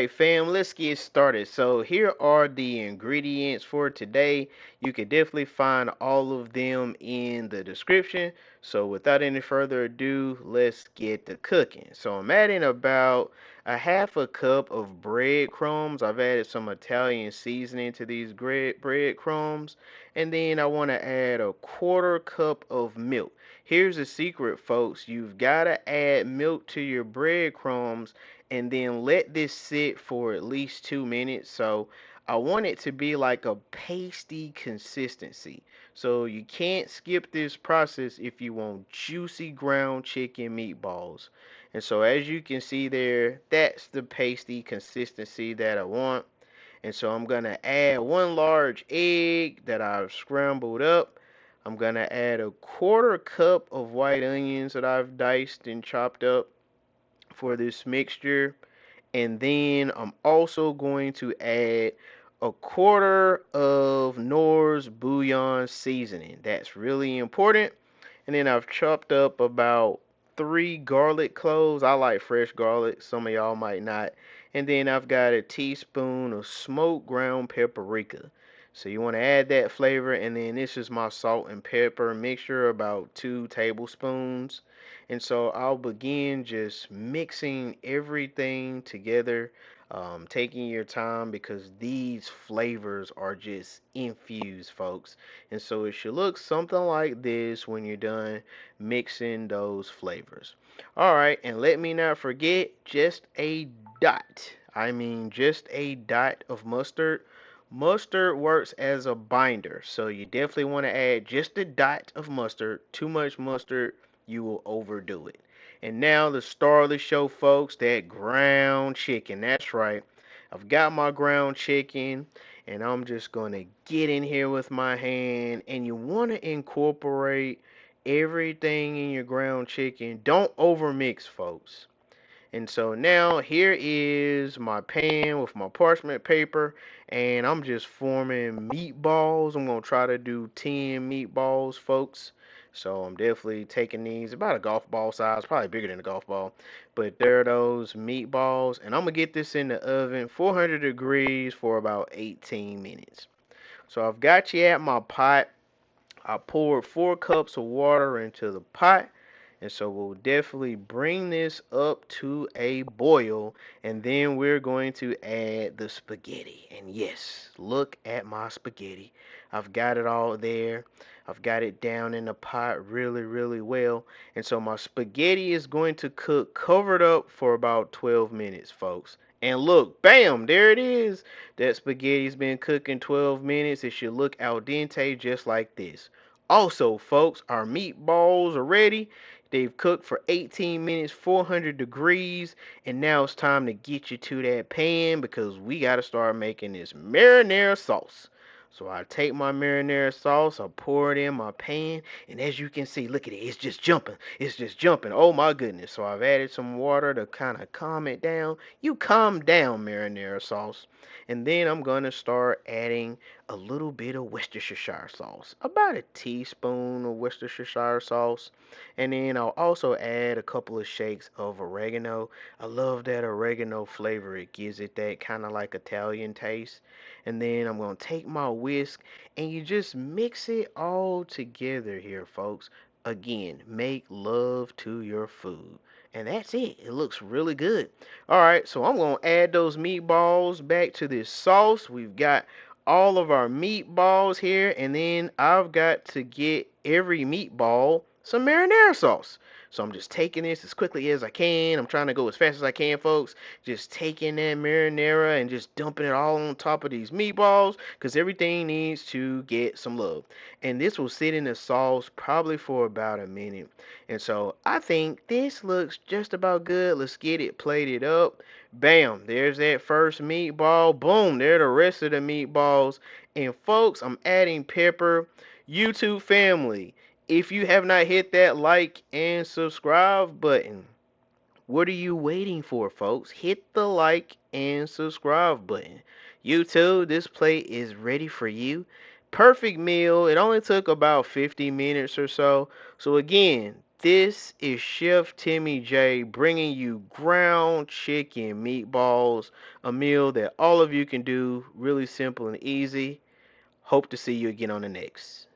right, fam, let's get started. So, here are the ingredients for today. You can definitely find all of them in the description. So, without any further ado, let's get to cooking. So, I'm adding about a half a cup of breadcrumbs. I've added some Italian seasoning to these breadcrumbs. And then I want to add a quarter cup of milk. Here's the secret, folks. You've got to add milk to your breadcrumbs and then let this sit for at least 2 minutes. So I want it to be like a pasty consistency. So you can't skip this process if you want juicy ground chicken meatballs. And so as you can see there, that's the pasty consistency that I want. And so I'm going to add one large egg that I've scrambled up. I'm going to add a quarter cup of white onions that I've diced and chopped up for this mixture. And then I'm also going to add a quarter of Knorr's bouillon seasoning. That's really important. And then I've chopped up about 3 garlic cloves. I like fresh garlic. Some of y'all might not. And then I've got a teaspoon of smoked ground paprika. So you want to add that flavor. And then this is my salt and pepper mixture, about 2 tablespoons. And so I'll begin just mixing everything together, taking your time because these flavors are just infused, folks. And so it should look something like this when you're done mixing those flavors. All right, and let me not forget just a dot. I mean, just a dot of mustard. Mustard works as a binder, so you definitely want to add just a dot of mustard. Too much mustard, you will overdo it. And now the star of the show, folks, that ground chicken. That's right. I've got my ground chicken, and I'm just going to get in here with my hand. And you want to incorporate everything in your ground chicken. Don't overmix, folks. And so now here is my pan with my parchment paper, and I'm just forming meatballs. I'm going to try to do 10 meatballs, folks. So I'm definitely taking these about a golf ball size, probably bigger than a golf ball. But there are those meatballs, and I'm going to get this in the oven, 400 degrees for about 18 minutes. So I've got you at my pot. I poured 4 cups of water into the pot. And so we'll definitely bring this up to a boil. And then we're going to add the spaghetti. And yes, look at my spaghetti. I've got it all there. I've got it down in the pot really, really well. And so my spaghetti is going to cook covered up for about 12 minutes, folks. And look, bam, there it is. That spaghetti's been cooking 12 minutes. It should look al dente just like this. Also, folks, our meatballs are ready. They've cooked for 18 minutes, 400 degrees, and now it's time to get you to that pan because we got to start making this marinara sauce. So I take my marinara sauce, I pour it in my pan, and as you can see, look at it, it's just jumping. It's just jumping. Oh my goodness. So I've added some water to kind of calm it down. You calm down, marinara sauce. And then I'm going to start adding a little bit of Worcestershire sauce, about a teaspoon of Worcestershire sauce. And then I'll also add a couple of shakes of oregano. I love that oregano flavor. It gives it that kind of like Italian taste. And then I'm going to take my whisk and you just mix it all together here, folks. Again, make love to your food. And that's it. It looks really good. All right, so I'm going to add those meatballs back to this sauce. We've got all of our meatballs here, and then I've got to get every meatball some marinara sauce. So I'm just taking this as quickly as I can. I'm trying to go as fast as I can, folks. Just taking that marinara and just dumping it all on top of these meatballs because everything needs to get some love. And this will sit in the sauce probably for about a minute. And so I think this looks just about good. Let's get it plated up. Bam, there's that first meatball. Boom, there are the rest of the meatballs. And folks, I'm adding pepper. YouTube family, if you have not hit that like and subscribe button, what are you waiting for, folks? Hit the like and subscribe button. YouTube, this plate is ready for you. Perfect meal. It only took about 50 minutes or so. So again, This is Chef Timmy Jay bringing you ground chicken meatballs, a meal that all of you can do really simple and easy. Hope to see you again on the next.